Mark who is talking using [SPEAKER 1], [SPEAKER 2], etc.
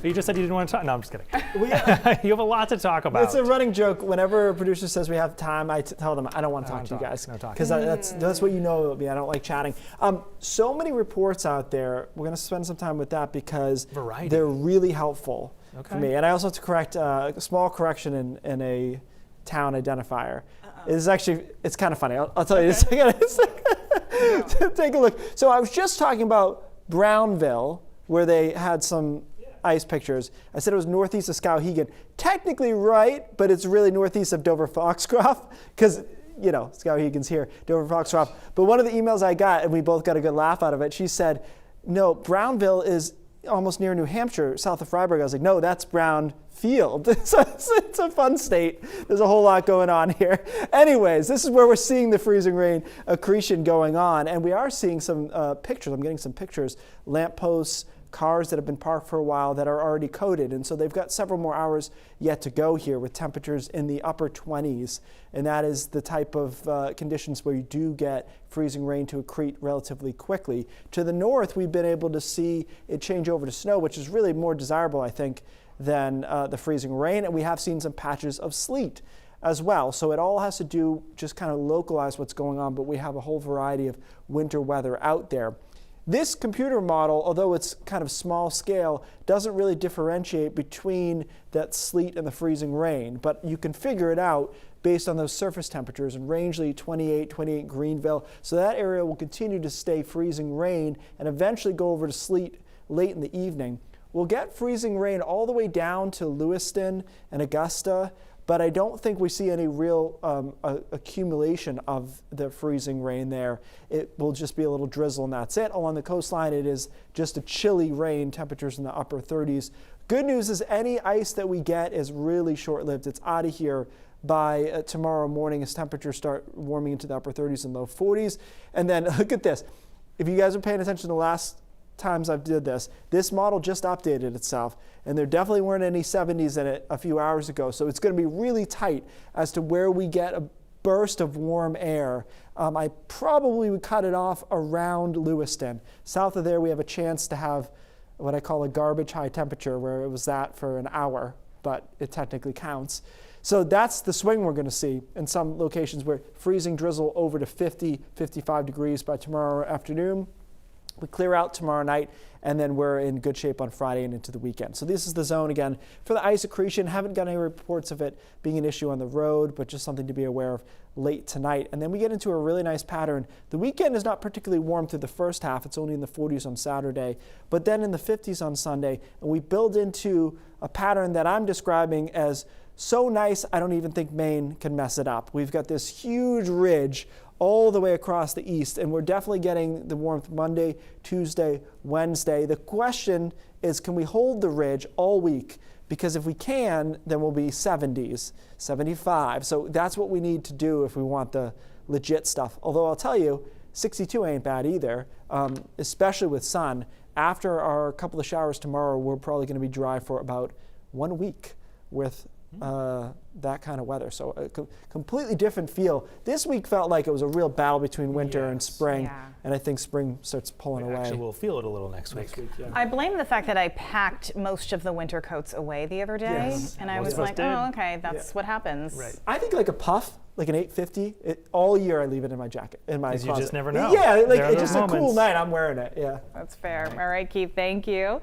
[SPEAKER 1] You just said you didn't want to talk. No, I'm just kidding. You have a lot to talk about.
[SPEAKER 2] It's a running joke. Whenever a producer says we have time, I tell them I don't want to talk to you guys.
[SPEAKER 1] No talking.
[SPEAKER 2] Because that's what you know about me. I don't like chatting. So many reports out there. We're going to spend some time with that because they're really helpful for me. And I also have to correct a small correction in a town identifier. It's kind of funny. I'll tell you this again. Take a look. So I was just talking about Brownville, where they had some ice pictures. I said it was northeast of Skowhegan. Technically right, but it's really northeast of Dover-Foxcroft, because Skowhegan's here, Dover-Foxcroft. But one of the emails I got, and we both got a good laugh out of it, she said, no, Brownville is almost near New Hampshire, south of Freiburg. I was like, no, that's Brownfield. It's a fun state. There's a whole lot going on here. Anyways, this is where we're seeing the freezing rain accretion going on, and we are seeing some pictures. I'm getting some pictures, lampposts, cars that have been parked for a while that are already coated, and so they've got several more hours yet to go here with temperatures in the upper 20s, and that is the type of conditions where you do get freezing rain to accrete relatively quickly. To the north, we've been able to see it change over to snow, which is really more desirable, I think, than the freezing rain, and we have seen some patches of sleet as well. So it all has to do, just kind of localize what's going on, but we have a whole variety of winter weather out there. This computer model, although it's kind of small scale, doesn't really differentiate between that sleet and the freezing rain, but you can figure it out based on those surface temperatures. In Rangeley, 28 Greenville. So that area will continue to stay freezing rain and eventually go over to sleet late in the evening. We'll get freezing rain all the way down to Lewiston and Augusta, but I don't think we see any real accumulation of the freezing rain there. It will just be a little drizzle and that's it. Along the coastline, it is just a chilly rain, temperatures in the upper 30s. Good news is any ice that we get is really short-lived. It's out of here by tomorrow morning as temperatures start warming into the upper 30s and low 40s. And then look at this. If you guys are paying attention to the last times I've did this model just updated itself, and there definitely weren't any 70s in it a few hours ago, so it's going to be really tight as to where we get a burst of warm air. I probably would cut it off around Lewiston. South of there we have a chance to have what I call a garbage high temperature, where it was that for an hour, but it technically counts. So that's the swing we're going to see in some locations, where freezing drizzle over to 50, 55 degrees by tomorrow afternoon. We clear out tomorrow night, and then we're in good shape on Friday and into the weekend. So this is the zone again for the ice accretion. Haven't got any reports of it being an issue on the road, but just something to be aware of late tonight. And then we get into a really nice pattern. The weekend is not particularly warm through the first half. It's only in the 40s on Saturday, but then in the 50s on Sunday. And we build into a pattern that I'm describing as so nice, I don't even think Maine can mess it up. We've got this huge ridge all the way across the east, and we're definitely getting the warmth Monday, Tuesday, Wednesday. The question is, can we hold the ridge all week? Because if we can, then we'll be 70s, 75. So that's what we need to do if we want the legit stuff. Although I'll tell you, 62 ain't bad either, especially with sun. After our couple of showers tomorrow, we're probably going to be dry for about 1 week with that kind of weather. So a completely different feel. This week felt like it was a real battle between winter and spring, and I think spring starts pulling away.
[SPEAKER 1] Actually, we'll feel it a little next week.
[SPEAKER 3] I blame the fact that I packed most of the winter coats away the other day, and I was like, oh, okay, that's what happens.
[SPEAKER 2] Right. I think like a puff, like an 850, all year I leave it in my jacket, in my closet.
[SPEAKER 1] You just never know.
[SPEAKER 2] Yeah, like it's just a cool night, I'm wearing it, yeah.
[SPEAKER 3] That's fair. All right, Keith, thank you.